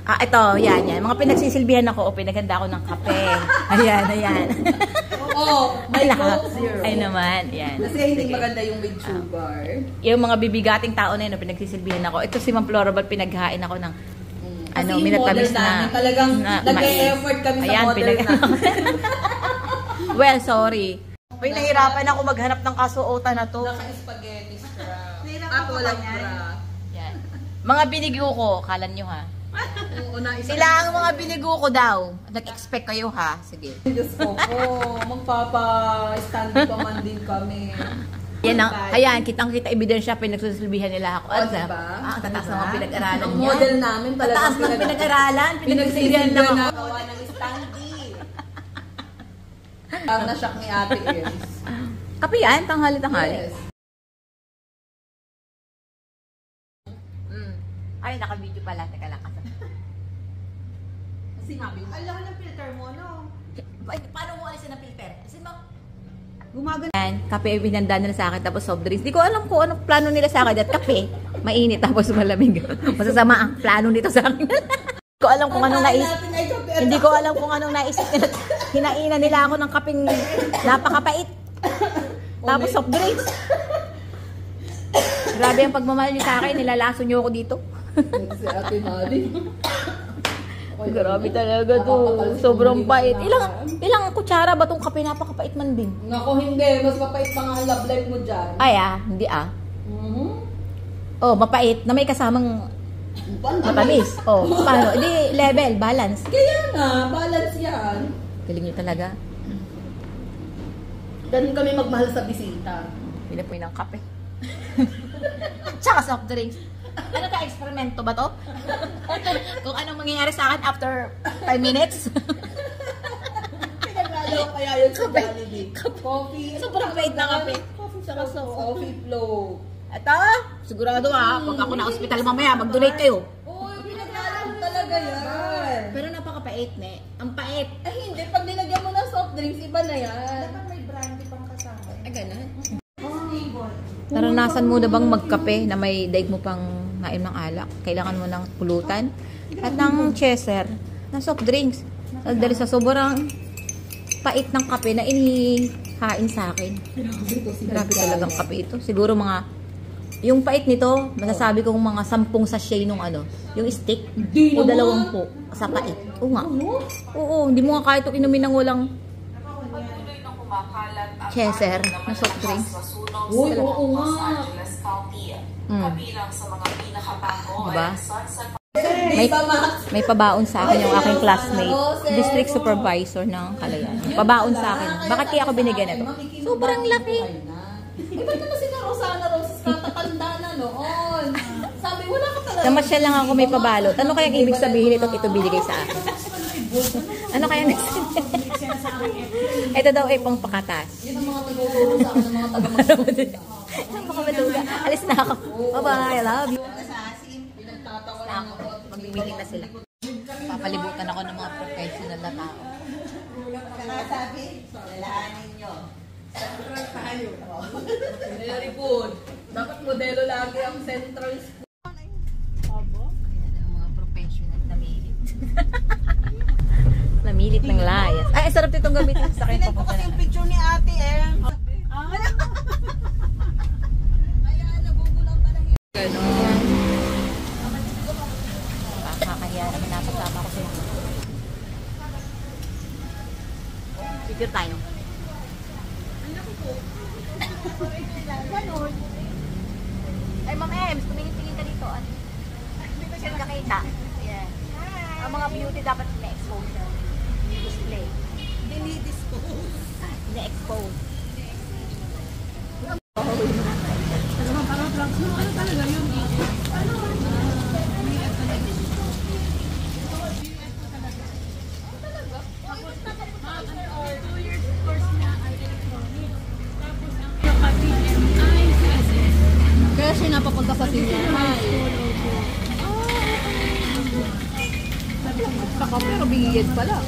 Ito, yan. Mga pinagsisilbihan ako o pinaghanda ako ng kape. Ayan. May Coke Zero. Ay naman, yan. Kasi hindi maganda yung with sugar. Yung mga bibigating tao na yun, pinagsisilbihan ako. Ito si Ma'am Florabal, pinaghain ako ng minatamis na. Talagang nag-e-effort kami sa model na. Well, sorry. Uy, nahirapan ako maghanap ng kasuotan na to. Naka-spaghetti strap. At walang bra. Yan. Mga binigo ko, kalan nyo ha. Sila ang mga binigo ko daw. Nag-expect kayo ha. Sige. Diyos ko po, magpapa-stand pa man din kami. Yan ang, ayan, kitang-kita ebidensya, pinagsusilbihan nila ako. Diba? Ang tataas ng mga pinag-aralan ang niya. model namin talaga. Tataas ng pinag-aralan, pinagsusilbihan lang ako. Gawa ng standee. Parang na-shock ni Ate Ems. Kape yan, tanghali. Yes. Ay, naka-video pala. Teka lang. Sinabi mo. Alam ng filter mo, no? Paano mo alisin ang filter? Kasi Gumagano. yan, kape ay binanda nila sa akin, tapos soft drinks. Di ko alam kung anong plano nila sa akin. At kape, mainit, tapos malamig. Masasama ang plano nito sa akin. Hindi ko alam kung anong naisip. Hindi ko alam kung anong naisip nila. Hinainan nila ako ng kapeng napakapait. Tapos soft drinks. Grabe ang pagmamahal niyo sa akin. Nilalaso niyo ako dito. Si Ate Mali. Grabe talaga to. Sobrang pait. Ilang kutsara ba tong kape? Napakapait man din. Nako, hindi. Mas mapait pa nga ang love life mo dyan. Ay hindi Oh, mapait na may kasamang matamis. Oh, paano? Hindi, level, balance. Kaya nga, balance yan. Galing niyo talaga. Ganun kami magmahal sa bisita. Pinapoy ng kape. Tsaka soft drinks. Ano ka, eksperimento ba to? Kung anong mangyayari sa akin after 5 minutes? Pinagalo kaya yun sa Jollibee. Coffee. Sobrang pait na kape. Coffee flow. Ito, sigurado pag ako na hospital mamaya, mag-donate kayo. Uy, pinagalo talaga yan. Pero napakapait, ne. Ang pait. Ay, hindi. Pag nilagyan mo ng soft drinks, iba na yan. Dapat may brandy pang kasama. Ay, ganun. Naranasan mo na bang magkape na may daig mo pang naim ng alak? Kailangan mo ng pulutan at ng chaser, ng soft drinks. Dahil sa sobrang pait ng kape na inihain sa akin. Grabe talagang kape ito. Siguro yung pait nito, masasabi kong mga 10 sachet nung yung stick o 20 sa pait. Oo nga. Oo, hindi mo nga kaya ito inumin ng walang chaser na soft drinks. Uy, oo nga. Diba? May pabaon sa akin yung aking classmate, district supervisor ng Kalayaan. Pabaon sa akin. Bakit kaya ako binigyan ito? Sobrang laki. Iba naman si Rosana Roses, katatanda na noon. Sabi, wala ka talaga. Namasyal lang ako may pabalot. Ano kaya ibig sabihin ito binigay sa akin? Ano kaya ito daw ay pang pakatas. Yun ang mga naguguro sa akin ng mga taga-Masyal. Alis na ako. Bye-bye. I love you. Pinagtatawa Ako, magbibiling na sila. Papalibutan ako ng mga professional na tao. Sabi, lalaanin nyo. Central tayo. Very good. Dapat modelo lagi ang central school. Ayan ang mga professional na milit. Namilit ng layas. Ay, sarap itong gamitin sa akin. Pinag ko kasi yung picture ni ate Ayan, nagugulang pa lang yun. Ganon. Kakahiya naman napasama ko sila. Picture tayo. Ganon. Ay, Ma'am Ems, tumingin-tingin ka dito. Hindi ko siya nakita. Yeah. Ang mga beauty dapat na-expose siya. Display. Dinidispose. Na-expose. Kaya siya napapunta sa cinema. Saka pero bigyan pala.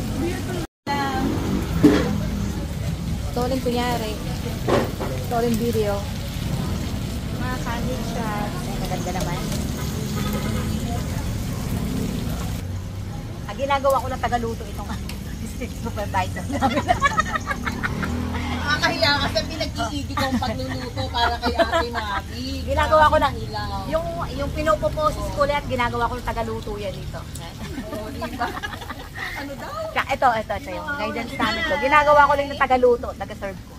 Stolen kunyari. Stolen video. Mga candid shots. Ay, maganda naman. ginagawa ko ng tagaluto itong district supervisor namin. Nakakahiya kasi pinag-iigi kong pagluluto para kay Ate Mabi. Ginagawa ko na, Ilaw. yung pinopoposes ko ulit, ginagawa ko ng tagaluto yan dito. Oo, diba? Ano daw? Tsaka ito yung guidance namin to. Ginagawa ko lang ng tagaluto, taga-serve ko.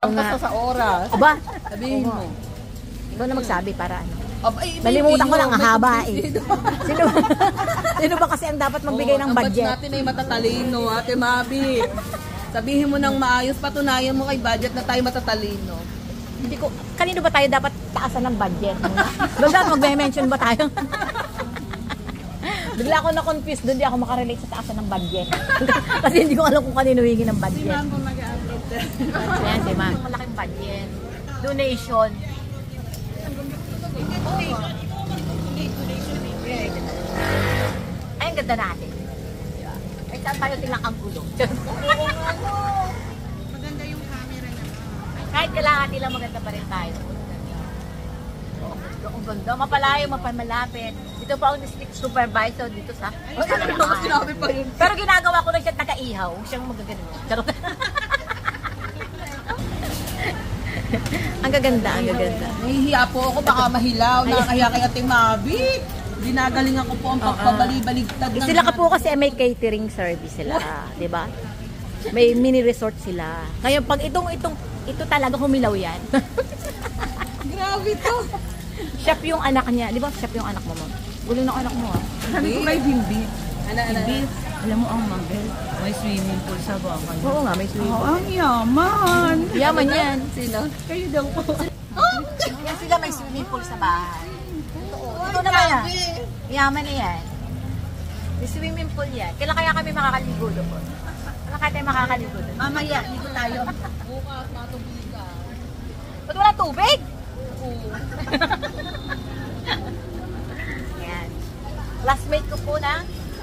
Ang basta sa oras. Aba, Sabihin mo. ikaw na magsabi para ano. Abay, Nalimutan ko lang, may haba compete. Sino ba kasi ang dapat magbigay ng Ang batch budget? natin ay matatalino, Ate Mabi. Sabihin mo ng maayos, patunayan mo kay budget na tayo matatalino. Hindi ko, kanino ba tayo dapat taasan ng budget? Doon dapat magme-mention ba tayo? Bigla ako na-confused doon, di ako makarelate sa taasan ng budget. Kasi hindi ko alam kung kanino hingi ng budget. kung mag-upload. Yan, si ma'am. Malaking budget. Donation. Ay, ang ganda natin. Ay, saan tayo tingnan ang gulo? Maganda yung camera niya. Kahit kalahati lang maganda pa rin tayo. Ang ganda. Mapalayo, mapamalapit. Dito pa ang district supervisor dito sa... Sinabi pa yun. Pero ginagawa ko lang siya taga-ihaw. Siyang magagano. Charot. Ang gaganda, ang gaganda. Nahihiya po ako, baka mahilaw. Nakakahiya kay Ate Mabi. Ginagalingan ko po ang pagpabali-baligtad ng... Sila ka po kasi may catering service sila, 'di ba? May mini resort sila. Ngayon pag ito talaga humilaw 'yan. Grabe to. Chef yung anak niya, 'di ba? Chef yung anak mo, ma'am. Gulo ng anak mo, ah. Sabi ko kay Bimbi. Ano? Alam mo ang Mabel, may swimming pool sa Bacan. Oo nga, may swimming pool. Ang yaman! Yaman yan. Sino? Kayo daw po. Yan sila may swimming pool sa bahay. Ito naman yan. Yaman na yan. May swimming pool yan. Kailan kaya kami makakaligo doon? Kailan kaya tayo makakaligo doon? Mamaya, ligo tayo. Bukas, matubig ka. Ba't wala tubig? Yan. Classmate ko po na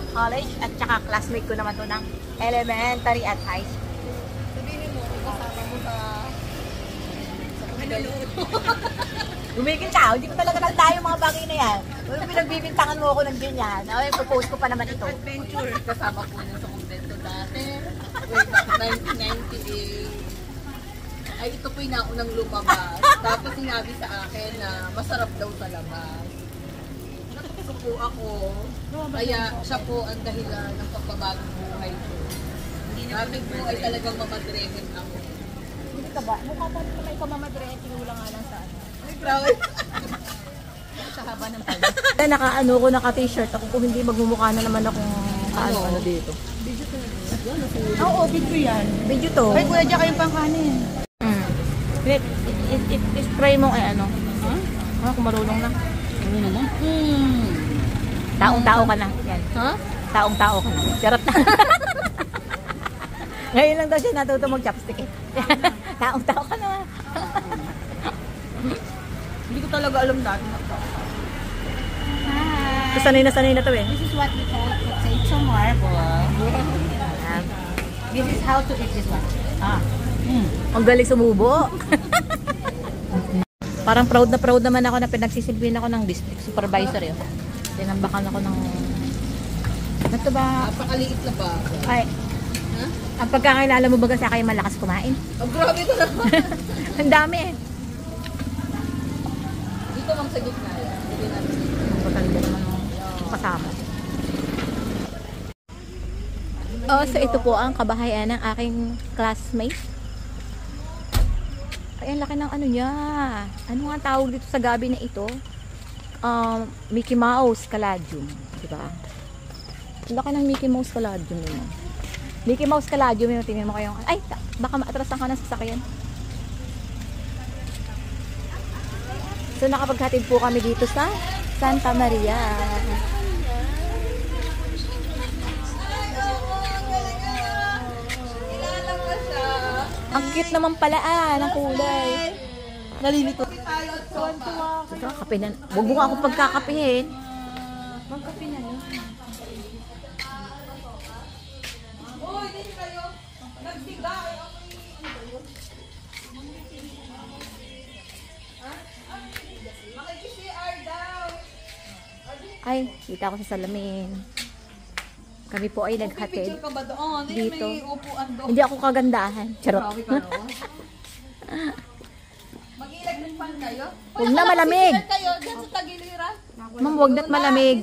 college at saka classmate ko naman to ng elementary at high school. Sabihin mo, kasama mo sa manuluto. Gumigil ka, hindi ko talaga tanda yung mga bagay na yan. Kung pinagbibintangan mo ako ng ganyan, ay, propose ko pa naman ito. Adventure. Kasama po niya sa kumbento dati. Way back 1998. Ay, ito po yung naunang lumabas. Tapos sinabi sa akin na masarap daw sa labas. Natuto po ako. Kaya siya po ang dahilan ng pagpabagong buhay ko. Dati po ay talagang mamadrehem ako. Hindi ka ba? Mukha pa rin naman ikaw mamadre, tinula nga lang sa ano. Ay, proud. Sa haba ng pala. Naka-ano ko, naka-t-shirt ako kung hindi magmumukha na naman akong ano dito. Oo, video yan. Video to. Ay, kuya, dyan kayong pangkanin. Spray mo ay ano. Ah, kung marunong na. Ano naman? Taong-tao ka na. Yan. Ha? Taong-tao ka na. Charot na. Ngayon lang daw siya natuto mag-chopstick eh. Taong-tao ka na. Hindi ko talaga alam dati na to. So, sanay na to eh. This is what we call potato marble. This is how to eat this one. Ang galing sumubo. Parang proud naman ako na pinagsisilbihan ako ng district supervisor yun. Tinambakan ako ng... Ano ba? Napakaliit na ba? Ay, ang pagkakilala mo baga sa akin malakas kumain? Ang grabe ko naman. Ang dami eh. Dito lang sa gitna. Hindi natin. Ang pagkakilala naman ng kasama. Oh, so ito po ang kabahayan ng aking classmate. Ay, ang laki ng ano niya. Ano nga tawag dito sa gabi na ito? Mickey Mouse Caladium. Diba? Ang laki ng Mickey Mouse Caladium yun. Mickey Mouse Caladium yun. Tingnan mo kayong... Ay, baka maatrasan ka ng sasakyan. So, nakapaghatid po kami dito sa Santa Maria. Ang cute naman pala ng kulay. Nalilito. Kape na. Huwag mo ako pagkakapihin. Magkape na yun. Ay, kita ako sa salamin. Kami po ay naghatid. Picture ka ba doon? Dito. May upuan doon. Hindi ako kagandahan. Charot. Grabe ka, no? Mag-ilag ng pan kayo? Huwag na malamig. Mag-ilag kayo dyan sa Tagiliran. Ma'am, huwag na't malamig.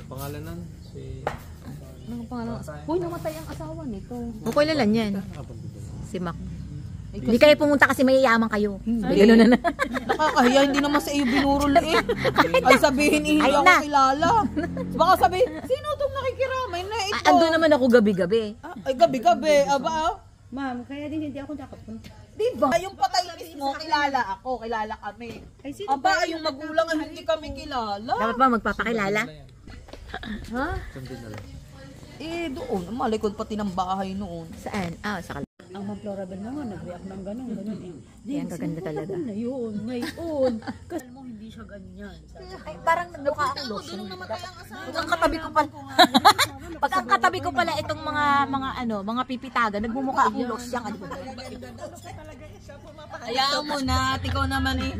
Pangalanan si... Anong pangalan? Hoy, namatay ang asawa nito. Okay lang yan. Si Mac. Hindi kayo pumunta kasi mayayaman kayo. Gano'n na. Nakakahiya, hindi naman sa iyo binurol eh. Ay sabihin, hindi Ay, ako na. kilala. Baka sabihin, sino itong nakikiramay na ito? Ando naman ako gabi-gabi. Ay, gabi-gabi, aba. Ma'am, kaya din hindi ako nakapunta. Diba? Yung patay mismo, kilala ako, kilala kami. Ay, sino Aba, yung magulang ay hindi kami kilala. Dapat ba magpapakilala? Ha? Sundin na lang. Eh, doon, malikod pati ng bahay noon. Saan? Ah, sa kal... Ang Ma'am Florabel na nga, nag-react ng gano'n eh. Yan, kaganda talaga. Na yun, ngayon. Kasi alam mo, hindi siya ganyan. Ay, parang nagmukha akong lotion. Pag ang katabi ko pala, pag ang katabi ko pala itong mga pipitaga, nagmumukha akong lotion. Ano ba? Ayaw mo na, at ikaw naman eh.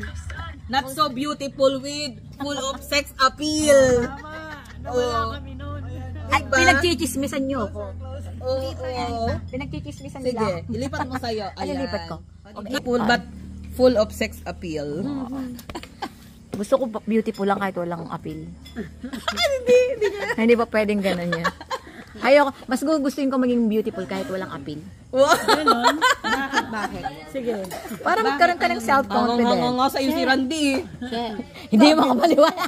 Not so beautiful with full of sex appeal. Oo. Ay, pinagchichismisan nyo ako. Oo. Pinagchichismisan Sige, nila. ilipat mo sa'yo. Ano lipat ko? Okay. Full of sex appeal. Gusto ko beautiful lang kahit walang appeal. Hindi pa pwedeng ganun yan. Ayoko, mas gustuin ko maging beautiful kahit walang appeal. Ganon? Bakit? Sige. Para magkaroon ka ng self-confidence. Hanga nga sa'yo si Randy. Hindi mo makapaniwala.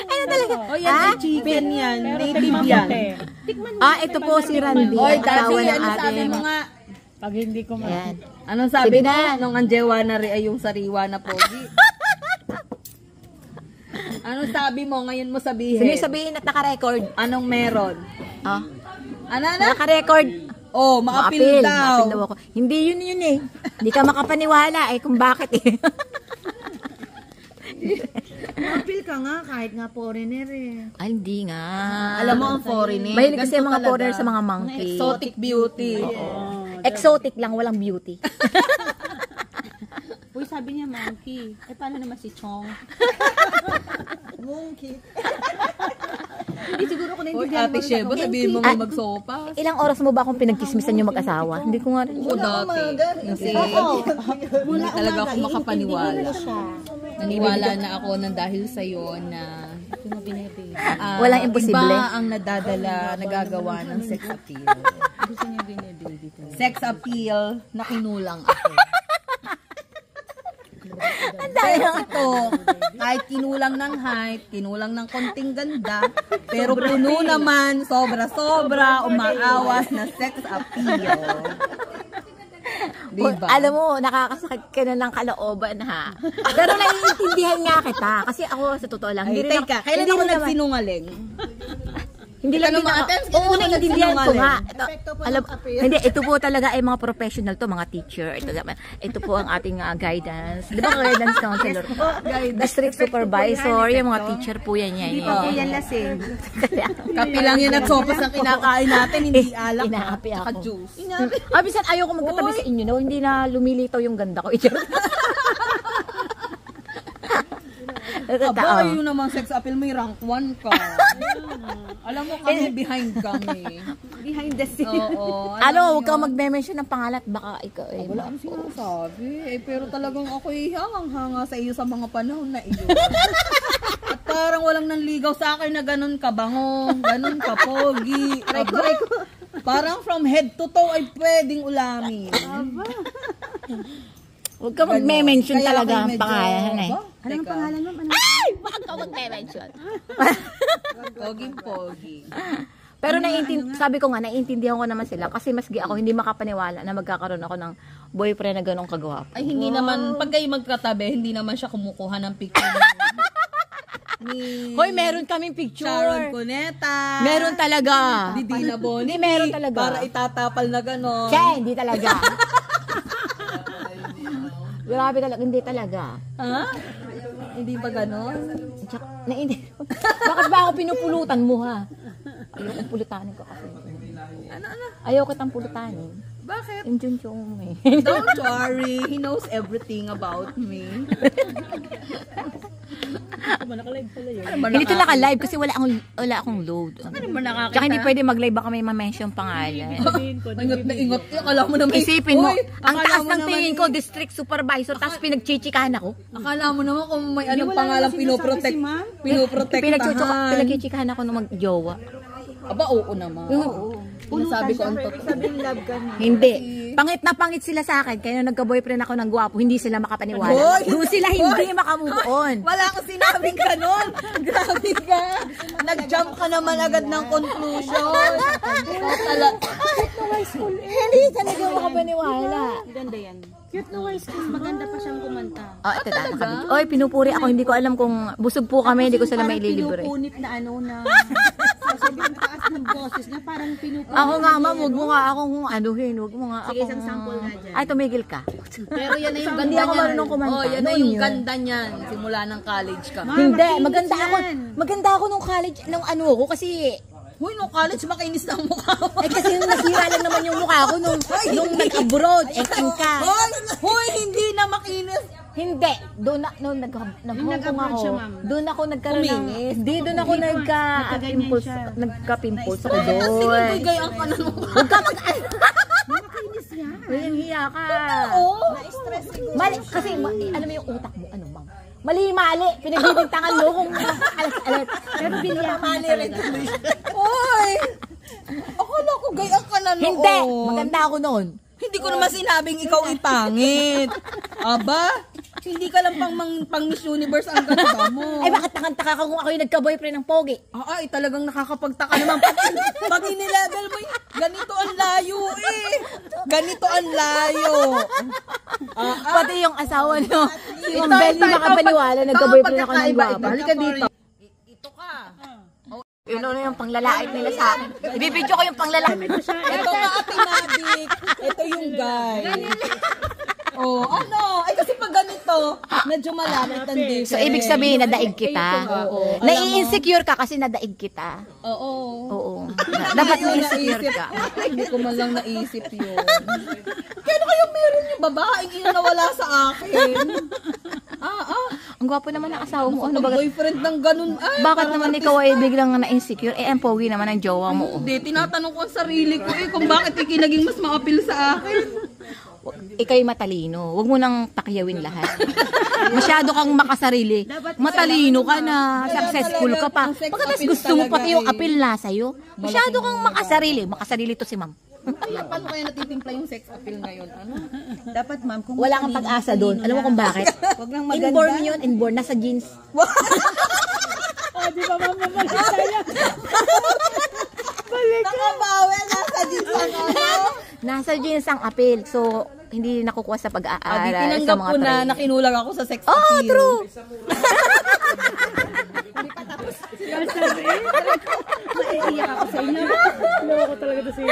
Ano talaga? Oh, yan ay chicken yan. Native yan. Ah, ito po si Randy. Oy, Ang asawa ng ano sabi ating... mo nga? Pag hindi ko Ayan. Anong sabi Sige mo? na. Nung anjewa na rin ay yung sariwa na pogi. Anong sabi mo? Ngayon mo sabihin. Sige sabihin at naka-record. Anong meron? Ah, Ano na? naka-record. Oh, maapil daw. Maapil daw ako. Hindi yun eh. Hindi ka makapaniwala eh kung bakit eh. Appeal ka nga, kahit nga foreigner eh. Ay, hindi nga. Alam mo ang foreigner. Mahilig kasi Ganito mga talaga. foreigner sa mga monkey. Exotic beauty. Exotic lang, walang beauty. Uy, sabi niya monkey. Eh, paano naman si Chong? Monkey. Hindi siguro ko Oy, naintindihan Ate Sheba, sabihin mo nga magsopa. Ilang oras mo ba akong pinagkismisan yung mag-asawa? Hindi ko nga rin. O dati. Kasi hindi talaga ako makapaniwala. Naniwala na ako nang dahil sa'yo na Walang imposible. Iba ang nadadala, nagagawa ng sex appeal. Gusto niya binibili dito. Sex appeal na kinulang ako. Pero ito, kahit kinulang ng height, kinulang ng konting ganda, pero puno naman, sobra-sobra, umaawas na sex appeal. Diba? Alam mo, nakakasakit ka na ng kalooban ha. Pero naiintindihan nga kita. Kasi ako, sa totoo lang, Ay, hindi rin teka, ako- kailan hindi ako rin naman- nagsinungaling? Hindi lang Ikaw din naman, ako. Ates, Oo, kailan ako naiintindihan ko nagsinungaling? nga. Ito po talaga ay mga professional to, mga teacher. Ito po ang ating guidance. Di ba guidance counselor? District supervisor, yung mga teacher po yan. Hindi pa po yan lasing. Kapi lang yun at sopas ang kinakain natin, hindi alak Inaapi at ako. juice. Bisan ayaw ko magkatabi sa inyo, no? Hindi na lumilitaw yung ganda ko. Aba, yun namang sex appeal, may rank 1 ka. Alam mo kami, behind kami. Behind the scene. Oo. Ano, huwag kang mag-mention ng pangalan at baka ikaw eh. Wala ang sinasabi. Eh, pero talagang ako hangang-hanga sa iyo sa mga panahon na iyo. At parang walang nanligaw sa akin na ganun ka bango, ganun ka pogi. Aba, parang from head to toe ay pwedeng ulamin. Huwag kang mag-mention Kaya talaga ako'y ang medyo- pangalan eh. Aba, Anong teka. pangalan mo? Ano? Ay! Huwag kang mag-mention. Poging-pogi. Pero sabi ko nga, naiintindihan ko naman sila kasi masgi ako hindi makapaniwala na magkakaroon ako ng boyfriend na ganong kagwapo. Ay, hindi naman, pag kayo magkatabi, hindi naman siya kumukuha ng picture ni Hoy, meron kaming picture. Sharon Cuneta. Meron talaga. Didina Bonnie. Hindi, meron talaga. Para itatapal na gano'n. Che, hindi talaga. Grabe talaga, hindi talaga. Ha? Hindi ba gano'n? Bakit ba ako pinupulutan mo ha? Ayaw kong pulutanin ko kasi. Ano? Ayaw kitang pulutanin. Bakit? Yung Junjung eh. Don't worry. He knows everything about me. Hindi ito naka-live kasi wala akong load. Ano mo nakakita? Tsaka hindi pwede mag-live baka may ma-mention pangalan. Ingat na ingat. Akala mo naman. Isipin mo, Uy, ang akala taas mo ng naman tingin ko, district supervisor, tapos pinagchichikahan ako. Akala mo naman kung may anong pangalang pinoprotektahan. Pinagchichikahan ako nung mag-jowa. Aba, oo naman. Oo. Sinasabi ko ang totoo. Hindi. Pangit na pangit sila sa akin. Kaya nung nagka-boyfriend ako ng gwapo, hindi sila makapaniwala. Doon sila hindi makamove on. Wala akong sinabing ganon. Grabe ka. Nag-jump ka naman agad ng conclusion. Hindi talaga makapaniwala. Ganda yan. Cute na high school. Maganda pa siyang kumanta. Oh, ito na. Oy, pinupuri ako. Hindi ko alam kung busog po kami. Hindi ko sila may ililibre. Pinupunit na ano na. Sasabihin ang taas ng boses na parang pinupunit. Ako nga, ma'am. Huwag mo nga akong anuhin. Huwag mo nga ako. Sige, isang sample nga dyan. Ay, tumigil ka. Pero yan na yung Hindi ganda ako niyan. marunong kumanta. Oh, yan na Noon yung yun. ganda niyan. Simula ng college ka. Hindi, makinis maganda ako. yan. Maganda ako nung college, nung ano ako kasi Huy, no college, makinis na ang mukha mo. eh kasi nung nasira lang naman yung mukha ko nung nag-abroad, ka. Hoy, hindi na makinis. Hindi, doon na nung nag-abroad ako. siya, ma'am. Doon ako nagkaroon ng Uminis? hindi doon ako nagka-pimples, nagka-pimples ako Sige, doon. gayaan ka na naman. Huwag ka mag Makinis niya. Walang hiya ka. Oo. Mali, kasi alam mo yung utak mo, ano ma'am? Mali, pinagbibintangan mo kung alat-alat. Pero biniyaka mo talaga. Hoy. Akala ko gayaan ka na noon. Hindi, maganda ako noon. Hindi ko naman sinabing ikaw ipangit. Aba, hindi ka lang pang Miss Universe ang ganda mo. Ay, bakit nakantaka ka kung ako yung nagka-boyfriend ng pogi? Ay, talagang nakakapagtaka naman. Pag inilevel mo, ganito ang layo eh. Ganito ang layo. Pati yung asawa no. Yung Bel, hindi makapaniwala, nagka-boyfriend ako ng guwapo. Halika dito. Ito ka. Yun ano yung panglalait nila sa akin. Ibibidyo ko yung panglalait. Ito nga ate Madik. Ito yung guy. Oh, ano? Ay kasi pag ganito, medyo malapit ang difference. So, ibig sabihin, nadaig kita. Oo. Nai-insecure ka kasi nadaig kita. Oo. Oo. Dapat na-insecure ka. Hindi ko man lang naisip yun. Kaya kaya meron yung babaeng nawala sa akin. Ang gwapo naman ng asawa mo. Ano ba? Boyfriend ng ganun. Ay, Bakit naman ikaw ay biglang na-insecure? Eh, ang pogi naman ang jowa mo. hindi, tinatanong ko ang sarili ko kung bakit naging mas ma-appeal sa akin. Ika'y matalino. Huwag mo nang pakyawin lahat. Masyado kang makasarili. Matalino ka na. Successful ka pa. Pagkatapos gusto mo pati yung appeal na sa'yo. Masyado kang makasarili. Makasarili to si ma'am. Paano kaya natitimpla yung sex appeal ngayon? Ano? Dapat ma'am, kung Wala kang pag-asa doon. Alam mo kung bakit? Wag lang maganda. Inborn yun. Inborn. Nasa jeans. Di ba ma'am, mabalik tayo? Nakabawi nasa jeans ano? Nasa jeans ang appeal. So, hindi nakukuha sa pag-aaral. Sa Tinanggap mga ko na training. nakinulag ako sa sex Oh, appeal. true. Naiiyak ako sa inyo. Loko talaga to siya.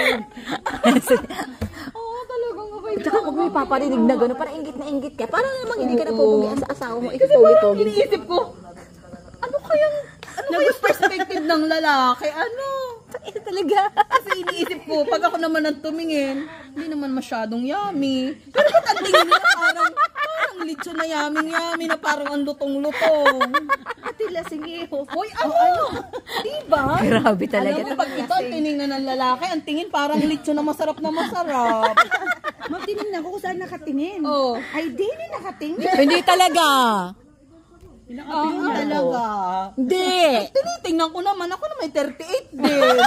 Talagang ako. Tsaka huwag mo ipaparinig na gano'n. Parang ingit na ingit ka. Parang namang hindi ka na pupugian sa asawa mo. Ikaw pogi-pogi. Iniisip ko, ano kayang perspective ng lalaki? Ano? Ito talaga. Kasi iniisip ko, pag ako naman ang tumingin, hindi naman masyadong yummy. Pero ba't ang tingin nila parang lechon na yummy na parang ang lutong-lutong. Atila, sige. Hoy, ano? Diba? Grabe talaga. Alam mo, pag ito ang tinignan ng lalaki, ang tingin parang lechon na masarap na masarap. Ma'am, tinignan ko kung saan nakatingin. Oh. Ay, di nakatingin. Hindi talaga. Talaga. Hindi. Tinitingnan ko naman, ako na may 38 din.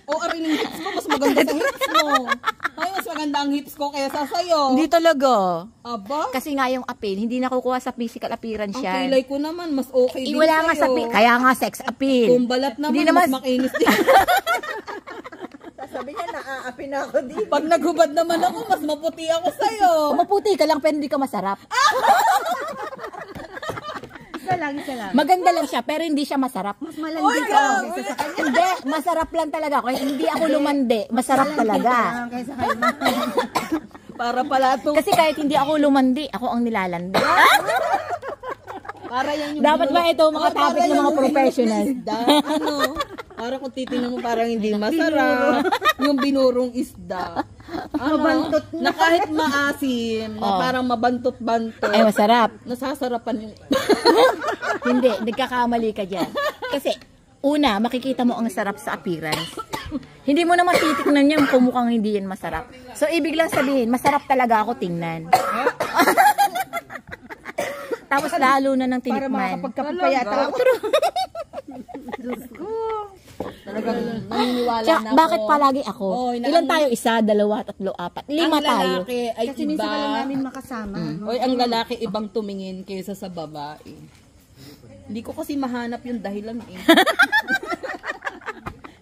O, ariling hips ko, mas maganda sa hips mo. Ay, mas maganda ang hips ko kaysa sa'yo. Hindi talaga. Aba? Kasi nga yung appeal, hindi nakukuha sa physical appearance Ang yan. kilay ko naman, mas okay din Wala nga sa sa'yo. kaya nga sex appeal. Kung balat naman, Hindi mas makinis din. Sabi niya, naaapi na ako di. Pag naghubad naman ako, mas maputi ako sa'yo. Maputi ka lang pero hindi ka masarap. Isa lang. Maganda lang siya pero hindi siya masarap. Mas malandi ka ako kaysa sa kanya. Hindi, masarap lang talaga ako. Hindi ako lumandi, masarap talaga. Kaysa kanya. Para pala ito. Kasi kahit hindi ako lumandi, ako ang nilalandi. Para yan yung Dapat ba ito mga topic ng mga professional? Ano? Parang kung titingnan mo parang hindi masarap. Yung binurong isda. Mabantot Na kahit maasim, na parang mabantot-bantot. Ay, masarap. Nasasarapan yung... Hindi, nagkakamali ka dyan. Kasi, una, makikita mo ang sarap sa appearance. Hindi mo naman titignan yan kung mukhang hindi yan masarap. So, ibig lang sabihin, masarap talaga ako tingnan. Tapos lalo na ng para tinikman. makakapagkapipayata ako. Talagang naniniwala Tsaka, na ako. bakit palagi ako? Oh, Ilan tayo? Isa, dalawa, tatlo, apat. Lima ang tayo. lalaki ay Kasi minsan iba. ka lang namin makasama. Oy, ang lalaki ibang tumingin kaysa sa babae. Hindi ko kasi mahanap yung dahilan eh.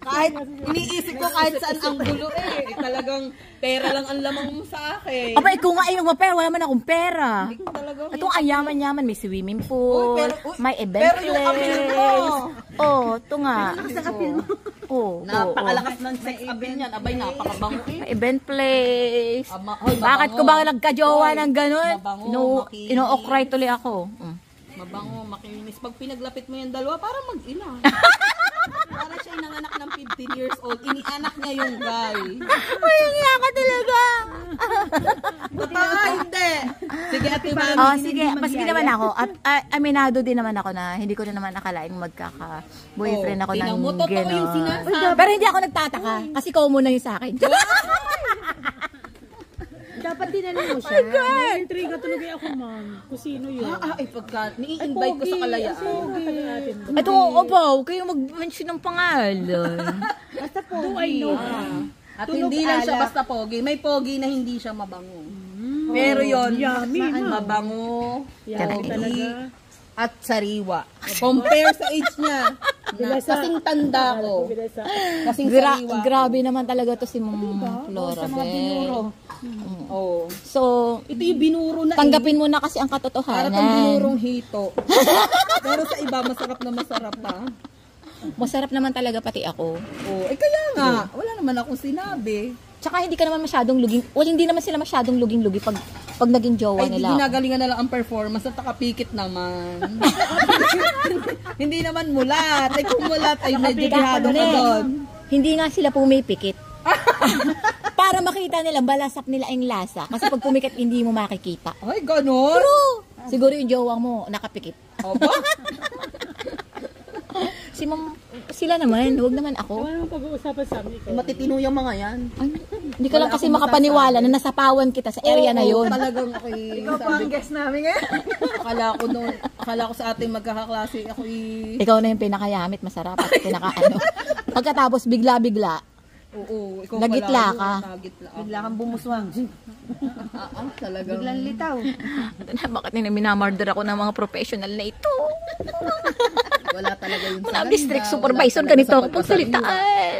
Kahit iniisip ko kahit saan ang gulo eh. Talagang pera lang ang lamang mo sa akin. Aba, ikaw nga yung mapera. Wala man akong pera. Talagang Ito ang yaman-yaman. May swimming pool. Uy, pero- may event pero yung appeal mo. place. Oh, ito nga. Oh, napakalakas ng sex appeal niyan. Abay, napakabango eh. May event place. Hoy, Bakit ko ba nagka-jowa ng ganun? mabango, makinis. Ino-okray tuloy ako. Mabango, makinis. Pag pinaglapit mo yung dalawa, parang mag-ina. Parang siya nanganak ng 15 years old. Inianak niya yung guy. Mayangya ka talaga. Totoo, hindi. Sige, Ate Mami. Oh, sige, maski naman ako. At aminado din naman ako na hindi ko na naman akalaing magkaka-boyfriend ako ng tingnan mo, totoo yung gano'n. sinasabi. Pero hindi ako nagtataka. Kasi ikaw muna yung sa akin. Dapat tinanong mo siya. Intriga tuloy ako, ma'am. Kung sino yun. Pagka ni-invite ko sa kalayaan. Ito, opo, huwag kayong mag-mention ng pangalan. Basta po. Do I know? At hindi lang siya basta pogi. May pogi na hindi siya mabango. Pero yon Yummy, ma'am. mabango, Talaga. pogi, at sariwa. Compare sa age niya. Na, kasing tanda ko. Kasing sariwa. Grabe naman talaga to si Ma'am Flora. Oh. So, Ito yung binuro na tanggapin mo na kasi ang Para itong katotohanan. binurong hito. Pero sa iba, masarap na masarap pa. Masarap naman talaga pati ako. Oh, kaya nga, wala naman akong sinabi. Tsaka hindi ka naman masyadong luging, well, hindi naman sila masyadong luging-lugi pag naging jowa Ay, di nila. ginagalingan na lang ang performance at nakapikit naman. Hindi naman mulat. Ay, kung mulat, ay medyo bihado ka doon. Hindi nga sila pumipikit. Para makita nila, balasap nila ang lasa. Kasi pag pumikit, hindi mo makikita. Ay, ganon. Siguro yung jowa mo, nakapikit. Opo. Sila naman, huwag naman ako. Ano naman pag-uusapan sa amin? Matitino yung mga yan. Ay, hindi ka lang kasi makapaniwala na nasapawan kita sa area na Oo, yun. talagang ako'y... Ikaw pa ang guest namin ngayon. Akala ko sa ating magkakaklase, ako'y... Ikaw na yung pinakayamit, masarap at pinakaano. Pagkatapos bigla-bigla, Oo, ikaw nagitla pala, ka. Nagitla. Bigla kang bumuswang. Talagang... Biglang litaw. Bakit nila minamurder ako ng mga professional na ito? Wala talaga yung District supervisor, ganito ako pagsalitaan.